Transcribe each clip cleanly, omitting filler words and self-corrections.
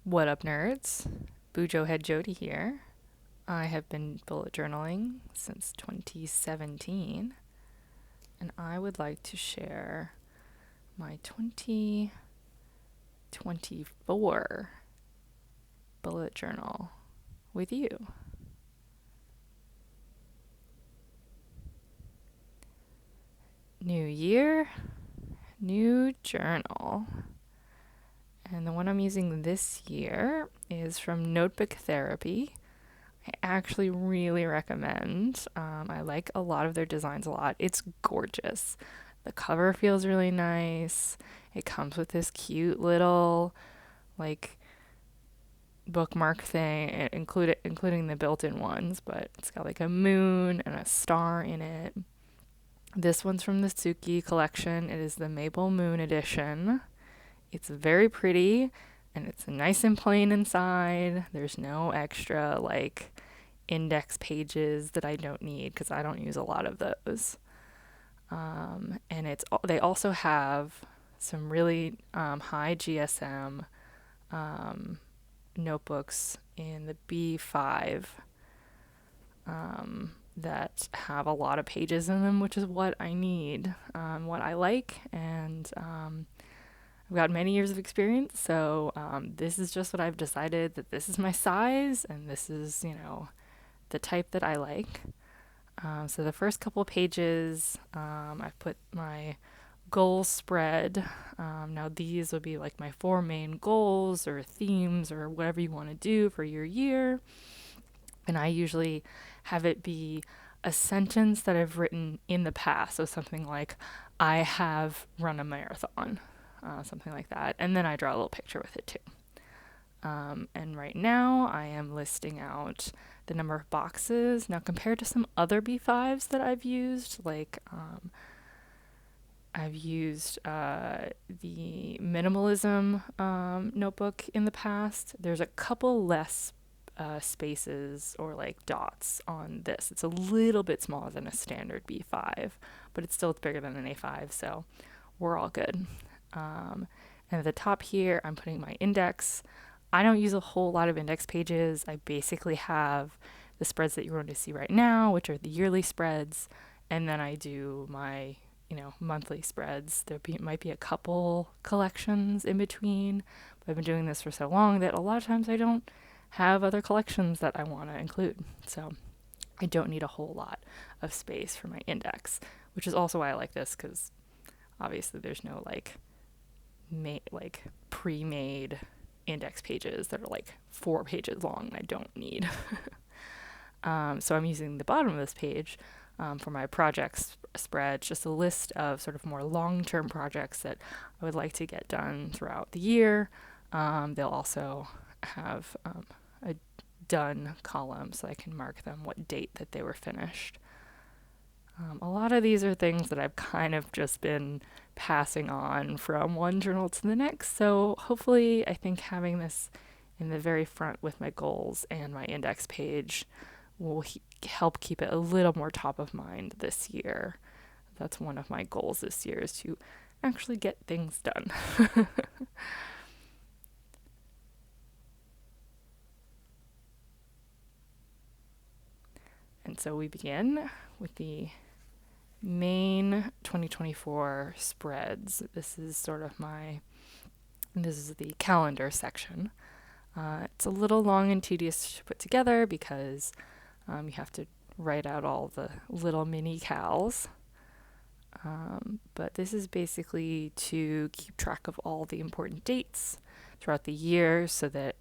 What up, nerds? Bujo Head Jody here. I have been bullet journaling since 2017, and I would like to share my 2024 bullet journal with you. New year, new journal. And the one I'm using this year is from Notebook Therapy. I actually really recommend. I like a lot of their designs a lot. It's gorgeous. The cover feels really nice. It comes with this cute little like bookmark thing, including the built-in ones, but it's got like a moon and a star in it. This one's from the Suki collection. It is the Maple Moon edition. It's very pretty and it's nice and plain inside. There's no extra like index pages that I don't need because I don't use a lot of those. And they also have some really high GSM notebooks in the B5 that have a lot of pages in them, which is what I need, what I like, and I've got many years of experience, so this is just what I've decided that this is my size, and this is, the type that I like. So the first couple of pages, I've put my goal spread. Now these will be like my 4 main goals or themes or whatever you want to do for your year. And I usually have it be a sentence that I've written in the past. So something like, I have run a marathon, something like that. And then I draw a little picture with it too. And right now I am listing out the number of boxes. Now compared to some other B5s that I've used, like I've used the minimalism notebook in the past. There's a couple less spaces or like dots on this. It's a little bit smaller than a standard B5, but it's still bigger than an A5, so we're all good. And at the top here, I'm putting my index. I don't use a whole lot of index pages. I basically have the spreads that you're going to see right now, which are the yearly spreads, and then I do my monthly spreads. Might be a couple collections in between, but I've been doing this for so long that a lot of times I don't have other collections that I want to include. So I don't need a whole lot of space for my index, which is also why I like this, because obviously there's no pre-made index pages that are like 4 pages long I don't need. So I'm using the bottom of this page for my projects spread, just a list of sort of more long-term projects that I would like to get done throughout the year. They'll also have a done column so I can mark them what date that they were finished. A lot of these are things that I've kind of just been passing on from one journal to the next, so hopefully I think having this in the very front with my goals and my index page will help keep it a little more top of mind this year. That's one of my goals this year, is to actually get things done. And so we begin with the main 2024 spreads. This is the calendar section. It's a little long and tedious to put together because you have to write out all the little mini cals. But this is basically to keep track of all the important dates throughout the year, so that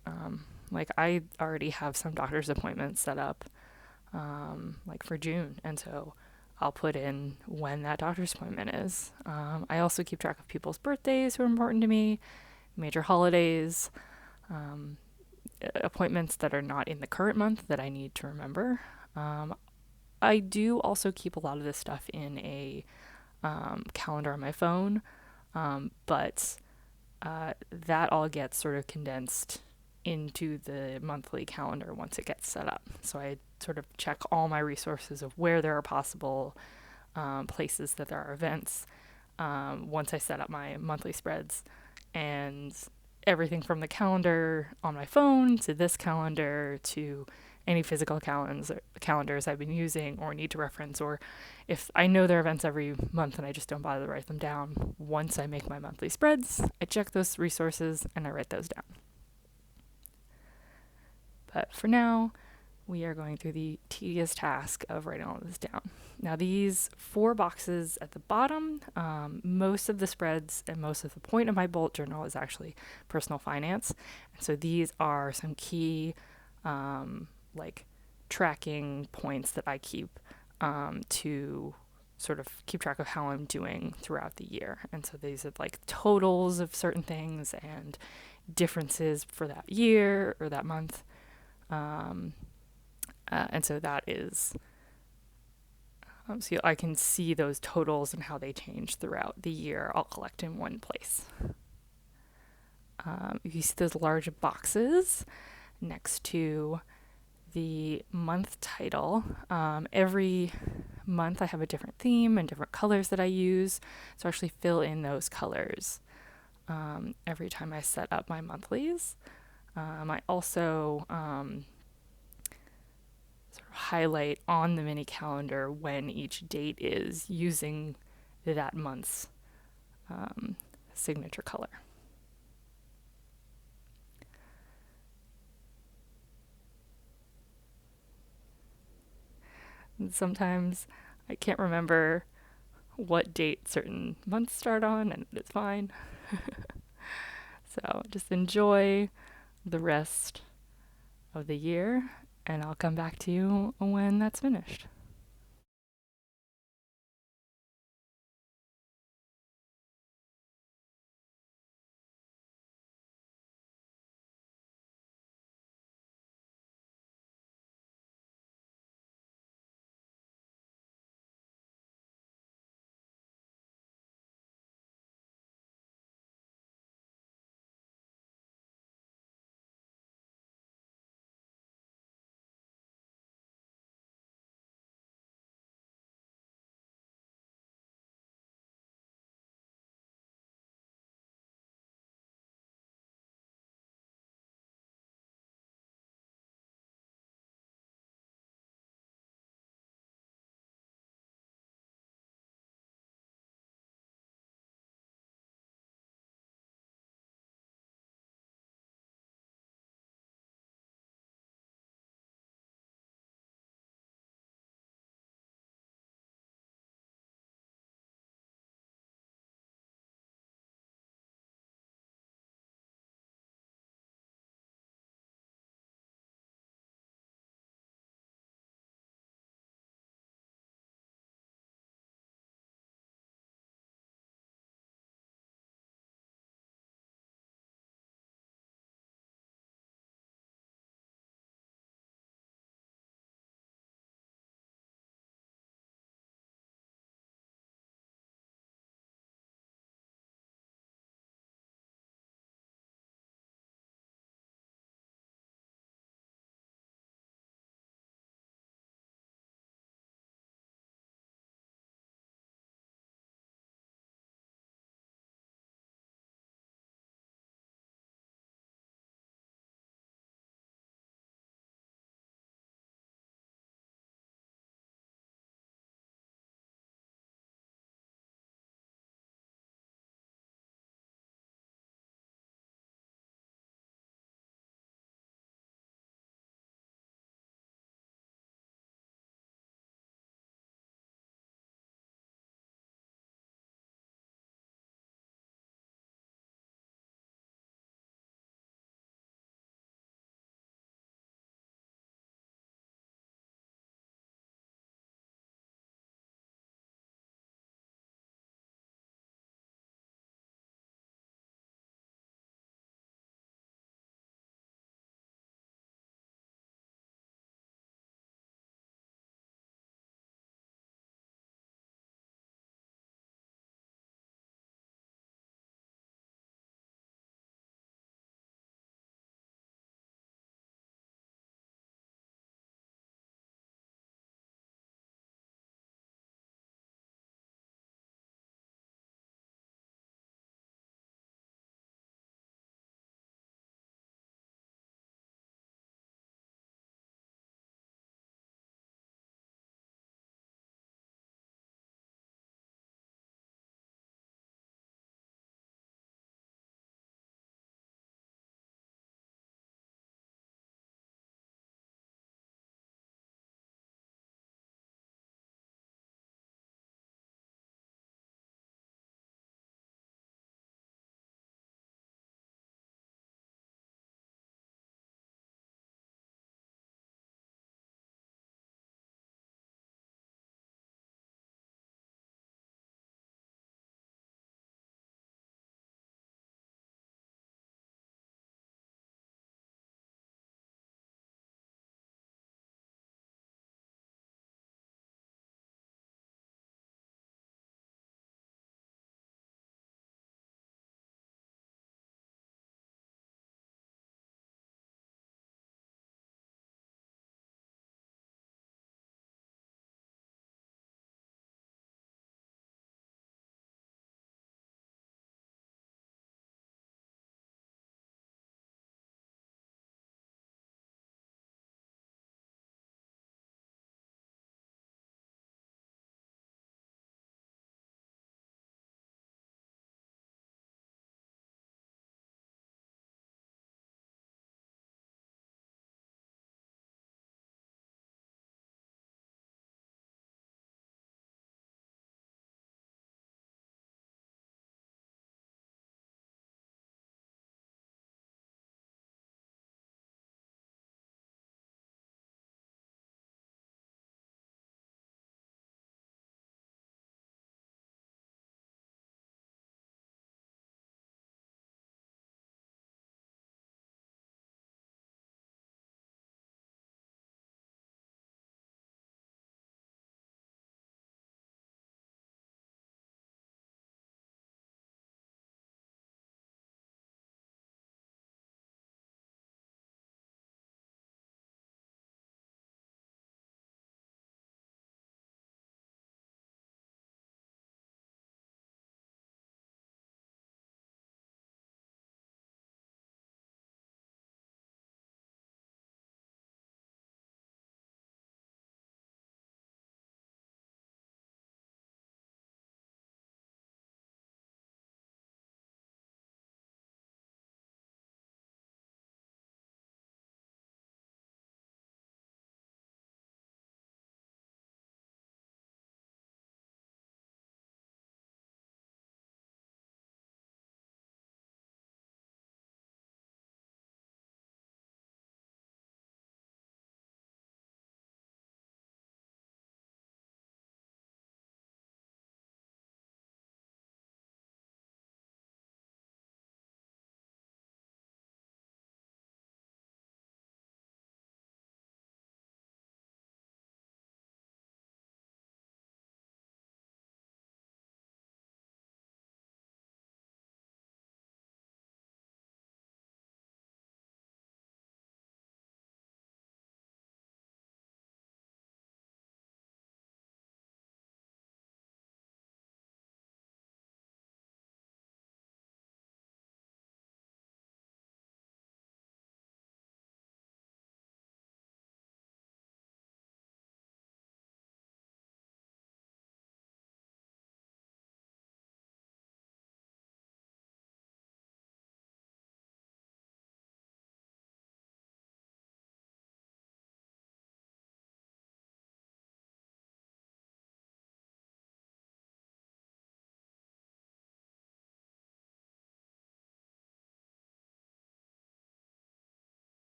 I already have some doctor's appointments set up for June, and so I'll put in when that doctor's appointment is. I also keep track of people's birthdays who are important to me, major holidays, appointments that are not in the current month that I need to remember. I do also keep a lot of this stuff in a calendar on my phone, but that all gets sort of condensed into the monthly calendar once it gets set up. So I sort of check all my resources of where there are possible places that there are events once I set up my monthly spreads, and everything from the calendar on my phone to this calendar to any physical calendars I've been using or need to reference, or if I know there are events every month and I just don't bother to write them down, once I make my monthly spreads, I check those resources and I write those down. But for now, we are going through the tedious task of writing all of this down. Now, these 4 boxes at the bottom, most of the spreads and most of the point of my bullet journal is actually personal finance. And so these are some key like tracking points that I keep to sort of keep track of how I'm doing throughout the year. And so these are like totals of certain things and differences for that year or that month. And so that is, so I can see those totals and how they change throughout the year, all collect in one place. If you see those large boxes next to the month title, every month I have a different theme and different colors that I use. So I actually fill in those colors every time I set up my monthlies. I also sort of highlight on the mini calendar when each date is using that month's signature color. And sometimes I can't remember what date certain months start on, and it's fine. So just enjoy the rest of the year, and I'll come back to you when that's finished.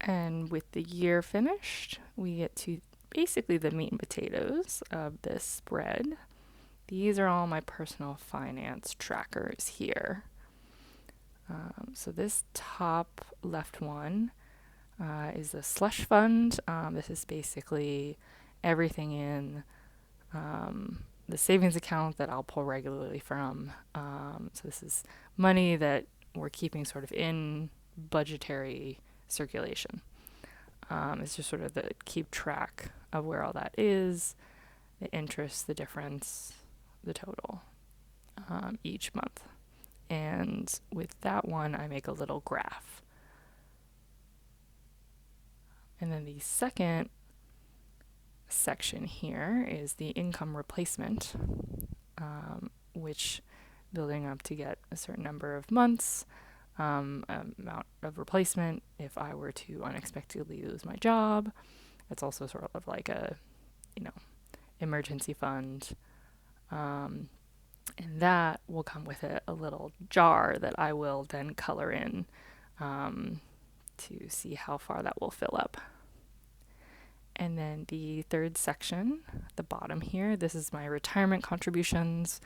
And with the year finished, we get to basically the meat and potatoes of this spread. These are all my personal finance trackers here. So this top left one is the slush fund. This is basically everything in the savings account that I'll pull regularly from. So this is money that we're keeping sort of in budgetary circulation. It's just sort of the keep track of where all that is, the interest, the difference, the total each month. And with that one, I make a little graph. And then the second section here is the income replacement, which building up to get a certain number of months, amount of replacement if I were to unexpectedly lose my job. It's also sort of like a, emergency fund. And that will come with a little jar that I will then color in to see how far that will fill up. And then the third section, the bottom here, this is my retirement contributions.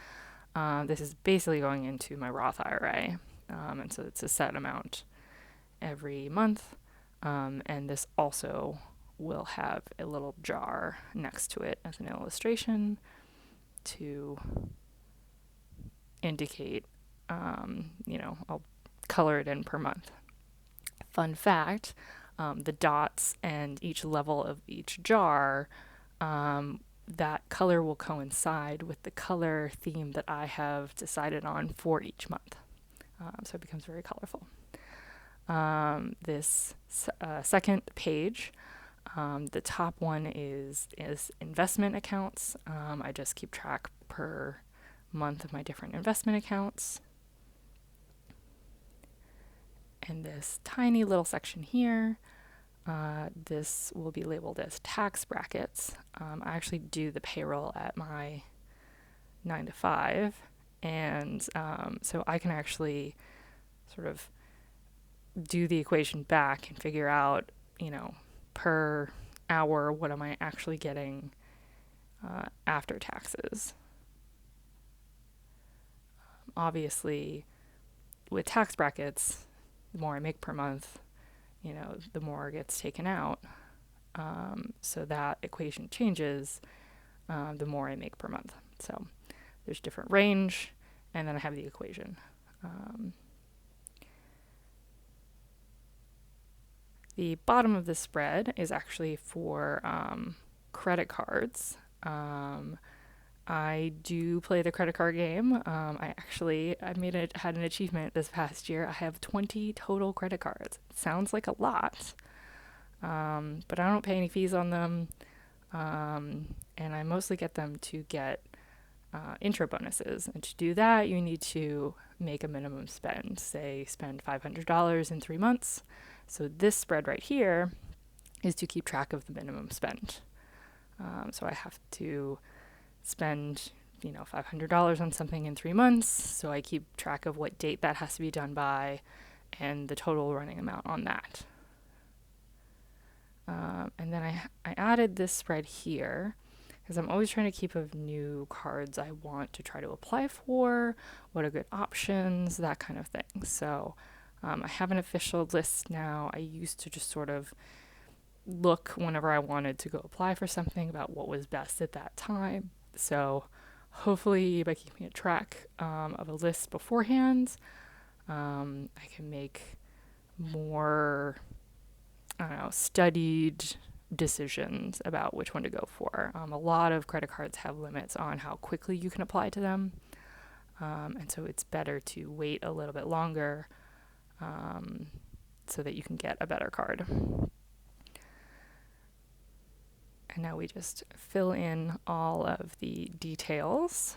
This is basically going into my Roth IRA. And so it's a set amount every month. And this also will have a little jar next to it as an illustration to indicate, I'll color it in per month. Fun fact, the dots and each level of each jar, that color will coincide with the color theme that I have decided on for each month. So it becomes very colorful. This second page, the top one is investment accounts. I just keep track per month of my different investment accounts. And this tiny little section here, this will be labeled as tax brackets. I actually do the payroll at my 9 to 5, and so I can actually sort of do the equation back and figure out, per hour, what am I actually getting after taxes. Obviously, with tax brackets, the more I make per month, the more gets taken out. So that equation changes the more I make per month. So there's different range, and then I have the equation. The bottom of the spread is actually for credit cards. I do play the credit card game. I had an achievement this past year. I have 20 total credit cards. It sounds like a lot, but I don't pay any fees on them, and I mostly get them to get intro bonuses. And to do that, you need to make a minimum spend. Say, spend $500 in 3 months. So this spread right here is to keep track of the minimum spend. So I have to spend, $500 on something in 3 months. So I keep track of what date that has to be done by and the total running amount on that. And then I added this spread here because I'm always trying to keep of new cards I want to try to apply for, what are good options, that kind of thing. So I have an official list now. I used to just sort of look whenever I wanted to go apply for something about what was best at that time. So hopefully by keeping a track of a list beforehand, I can make more, studied decisions about which one to go for. A lot of credit cards have limits on how quickly you can apply to them. And so it's better to wait a little bit longer so that you can get a better card. And now we just fill in all of the details.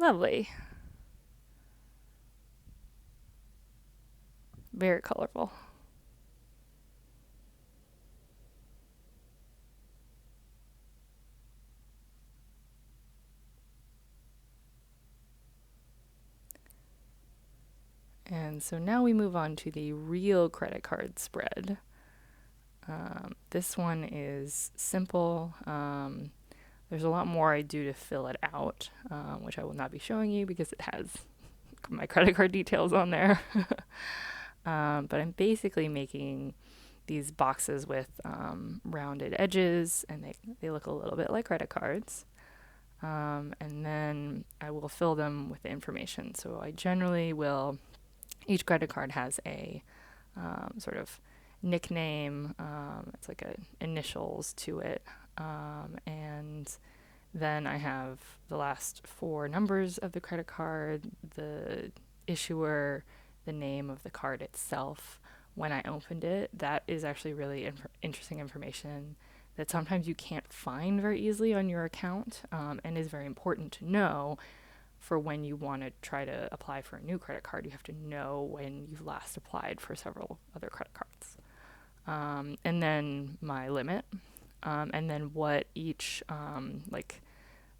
Lovely. Very colorful. And so now we move on to the real credit card spread. This one is simple. There's a lot more I do to fill it out, which I will not be showing you because it has my credit card details on there. But I'm basically making these boxes with rounded edges, and they look a little bit like credit cards. And then I will fill them with the information. So I generally will, each credit card has a sort of nickname. It's like initials to it. And then I have the last four numbers of the credit card, the issuer, the name of the card itself. When I opened it, that is actually really interesting information that sometimes you can't find very easily on your account, and is very important to know for when you want to try to apply for a new credit card. You have to know when you've last applied for several other credit cards. And then my limit, and then what each, like,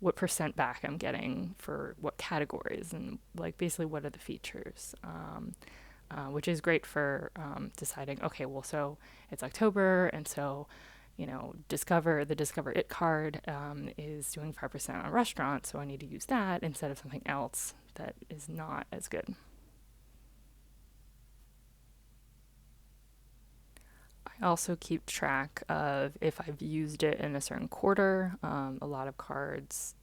what percent back I'm getting for what categories, and like basically what are the features, which is great for deciding, okay, well, so it's October, and so, you know, the Discover It card is doing 5% on restaurants, so I need to use that instead of something else that is not as good. I also keep track of if I've used it in a certain quarter. A lot of cards,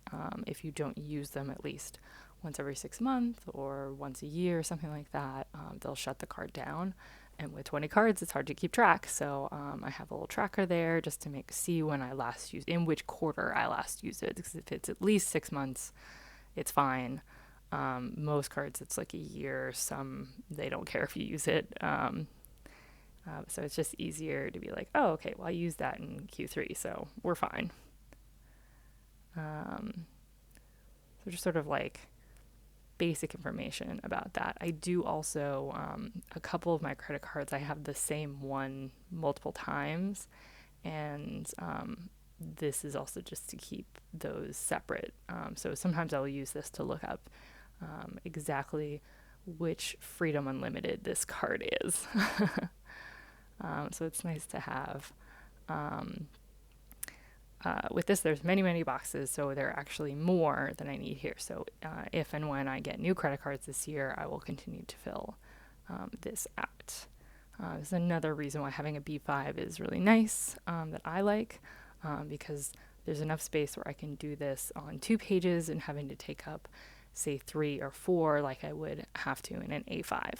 if you don't use them at least once every 6 months or once a year, something like that, they'll shut the card down. And with 20 cards, it's hard to keep track. So I have a little tracker there just to see when I last used, in which quarter I last used it. Because if it's at least 6 months, it's fine. Most cards, it's like a year. Some, they don't care if you use it. So it's just easier to be like, oh, okay, well, I used that in Q3, so we're fine. So just sort of like basic information about that. I do also, a couple of my credit cards, I have the same one multiple times. And this is also just to keep those separate. So sometimes I'll use this to look up exactly which Freedom Unlimited this card is. So it's nice to have. With this, there's many, many boxes, so there are actually more than I need here. So if and when I get new credit cards this year, I will continue to fill this out. This is another reason why having a B5 is really nice, that I like, because there's enough space where I can do this on 2 pages and having to take up, say, 3 or 4 like I would have to in an A5.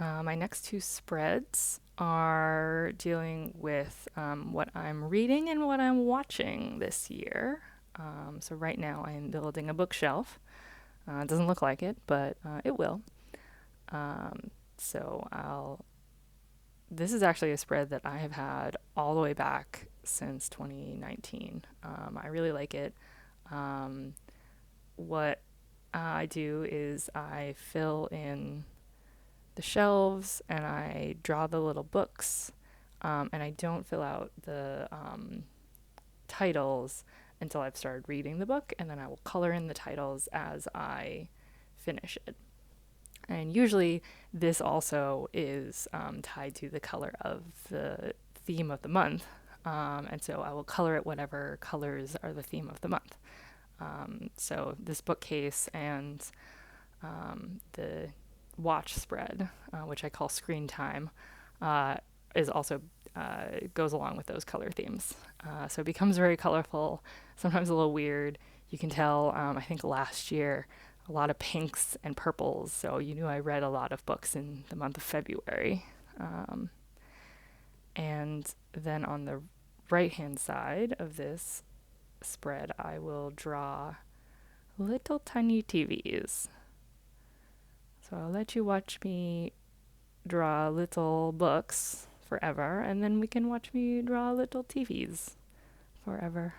My next two spreads are dealing with what I'm reading and what I'm watching this year. So right now I am building a bookshelf. It doesn't look like it, but it will. So I'll. This is actually a spread that I have had all the way back since 2019. I really like it. Um, what I do is I fill in the shelves and I draw the little books, and I don't fill out the titles until I've started reading the book, and then I will color in the titles as I finish it. And usually, this also is tied to the color of the theme of the month. And so I will color it whatever colors are the theme of the month. So this bookcase and the watch spread, which I call screen time, uh, is also goes along with those color themes. So it becomes very colorful, sometimes a little weird. You can tell, I think last year, a lot of pinks and purples. So you knew I read a lot of books in the month of February. Um, and then on the right hand side of this spread, I will draw little tiny TVs. So I'll let you watch me draw little books forever, and then we can watch me draw little TVs forever.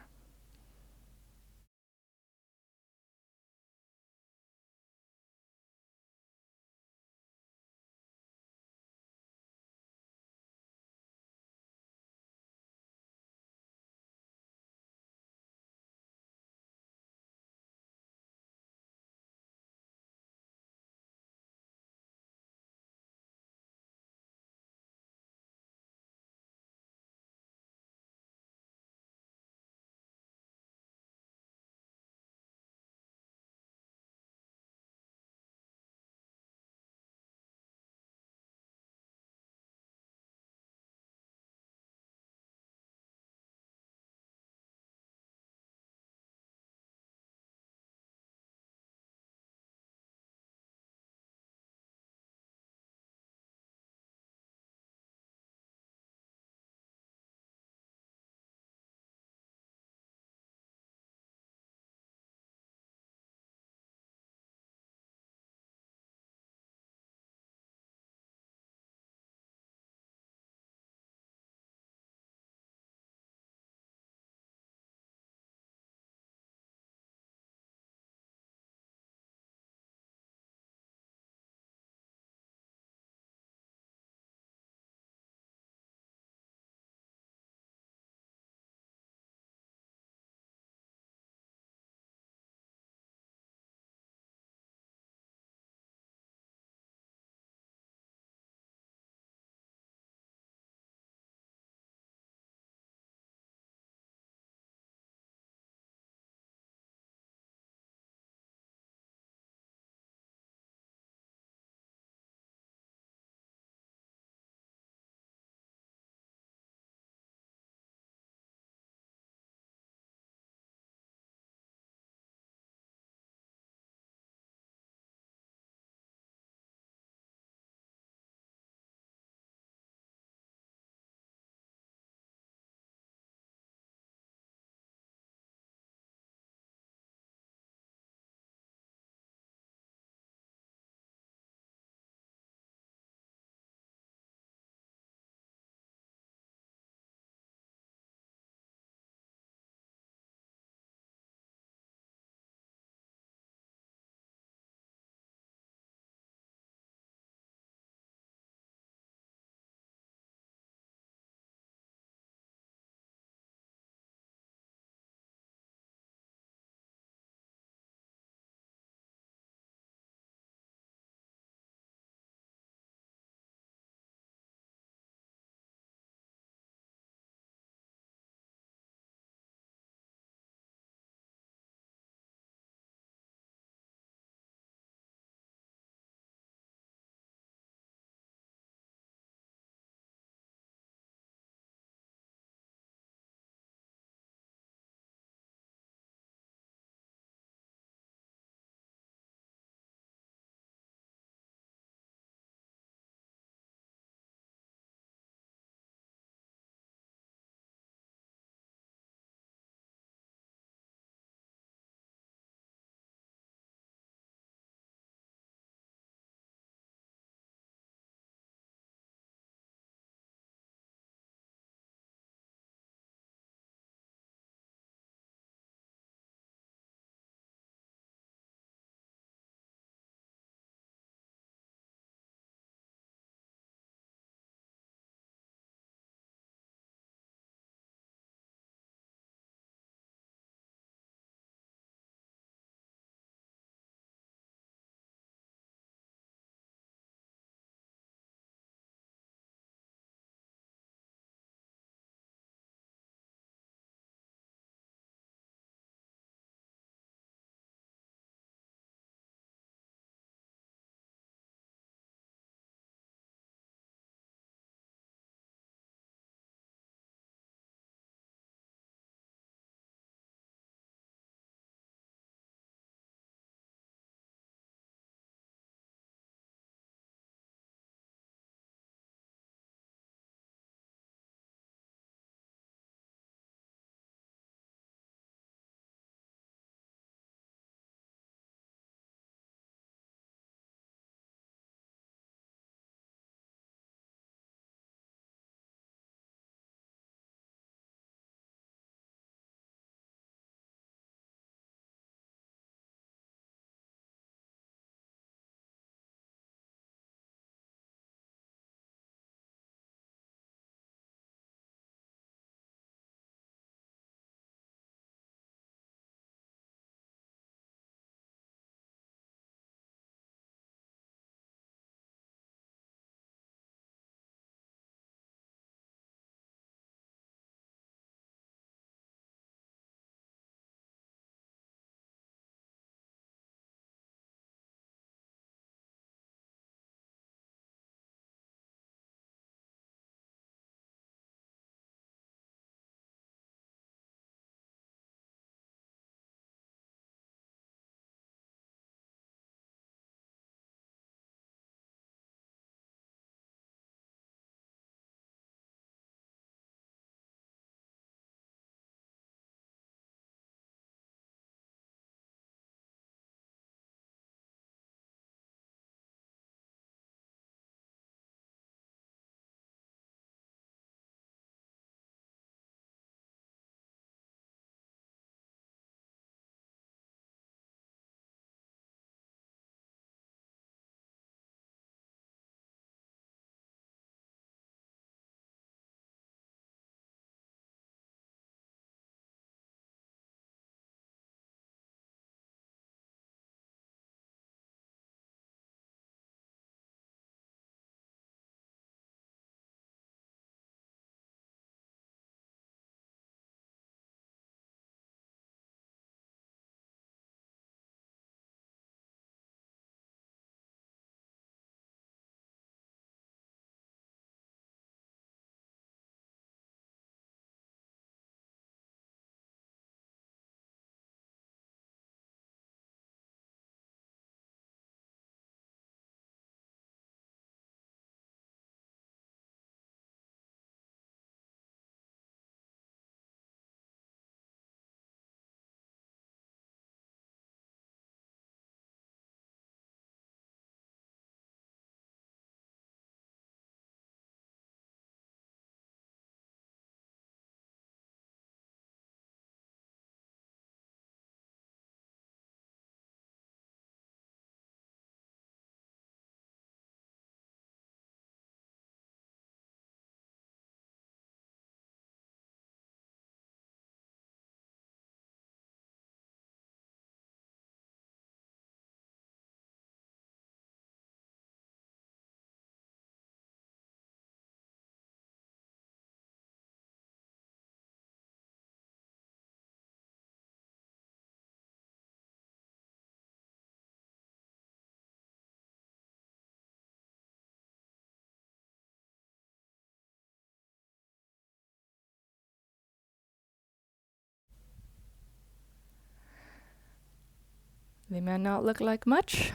They may not look like much,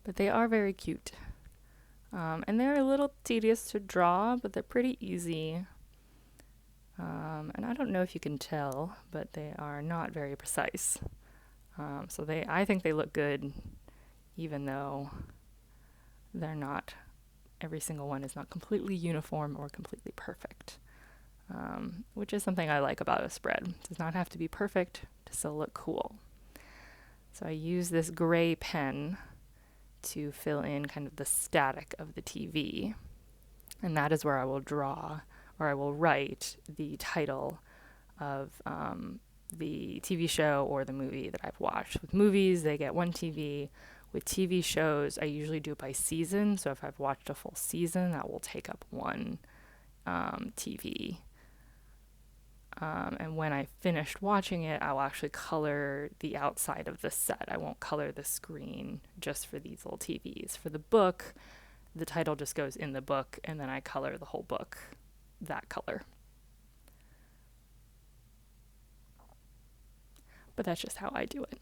but they are very cute. And they're a little tedious to draw, but they're pretty easy. And I don't know if you can tell, but they are not very precise. I think they look good, even though they're not, every single one is not completely uniform or completely perfect. Which is something I like about a spread. It does not have to be perfect to still look cool. So I use this gray pen to fill in kind of the static of the TV. And that is where I will draw, or I will write the title of the TV show or the movie that I've watched. With movies, they get one TV. With TV shows, I usually do it by season. So if I've watched a full season, that will take up one TV. And when I finished watching it, I'll actually color the outside of the set. I won't color the screen just for these little TVs. For the book, the title just goes in the book, and then I color the whole book that color. But that's just how I do it.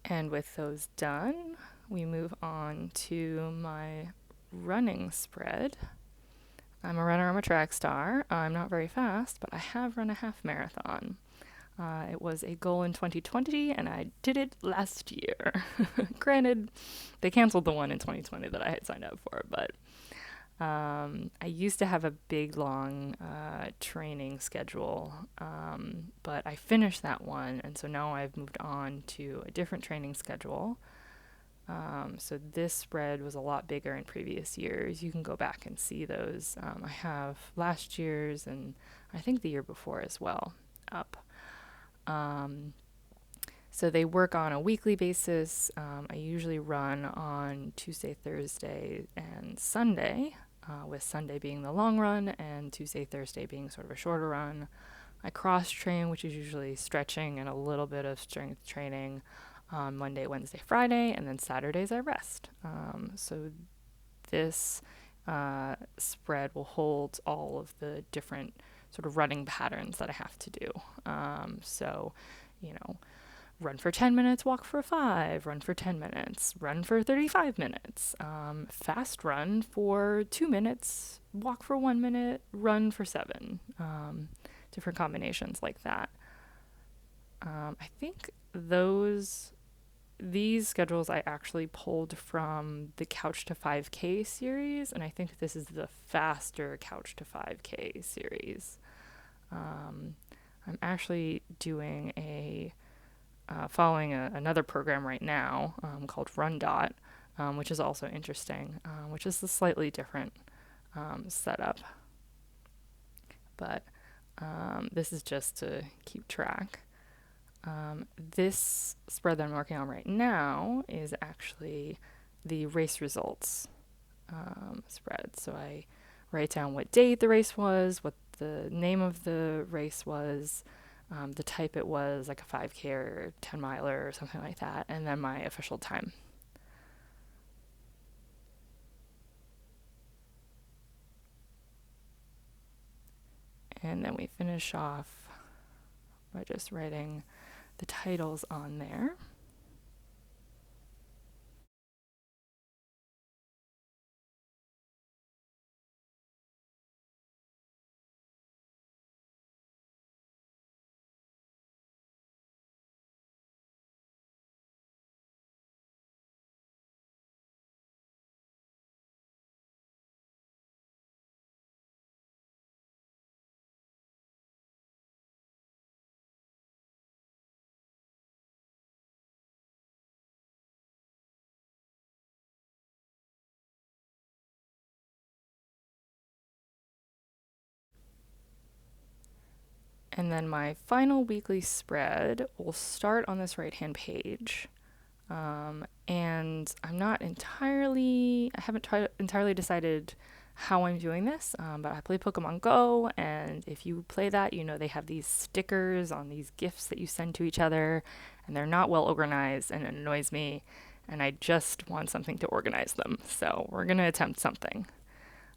And with those done, we move on to my running spread. I'm a runner, I'm a track star. I'm not very fast, but I have run a half marathon. It was a goal in 2020, and I did it last year. Granted, they canceled the one in 2020 that I had signed up for, but I used to have a big, long training schedule, but I finished that one, and so now I've moved on to a different training schedule. So this spread was a lot bigger in previous years. You can go back and see those. I have last year's and I think the year before as well up. So they work on a weekly basis. I usually run on Tuesday, Thursday, and Sunday, with Sunday being the long run and Tuesday, Thursday being sort of a shorter run. I cross train, which is usually stretching and a little bit of strength training on Monday, Wednesday, Friday, and then Saturdays I rest. So this spread will hold all of the different sort of running patterns that I have to do. So, you know, run for 10 minutes, walk for 5, run for 10 minutes, run for 35 minutes, fast run for 2 minutes, walk for 1 minute, run for 7. Different combinations like that. I think these schedules I actually pulled from the Couch to 5K series, and I think this is the faster Couch to 5K series. I'm actually doing following another program right now called Run Dot, which is also interesting, which is a slightly different setup. But this is just to keep track. This spread that I'm working on right now is actually the race results spread. So I write down what date the race was, what the name of the race was, the type it was, like a 5K or 10 miler or something like that, and then my official time. And then we finish off by just writing the titles on there. And then my final weekly spread will start on this right-hand page. And I haven't entirely decided how I'm doing this, but I play Pokemon Go, and if you play that, they have these stickers on these gifts that you send to each other, and they're not well organized, and it annoys me, and I just want something to organize them. So we're going to attempt something.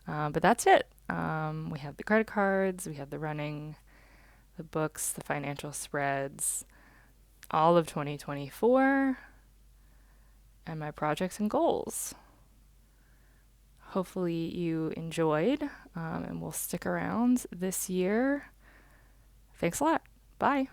But that's it. We have the credit cards, we have the running, the books, the financial spreads, all of 2024, and my projects and goals. Hopefully, you enjoyed and will stick around this year. Thanks a lot. Bye.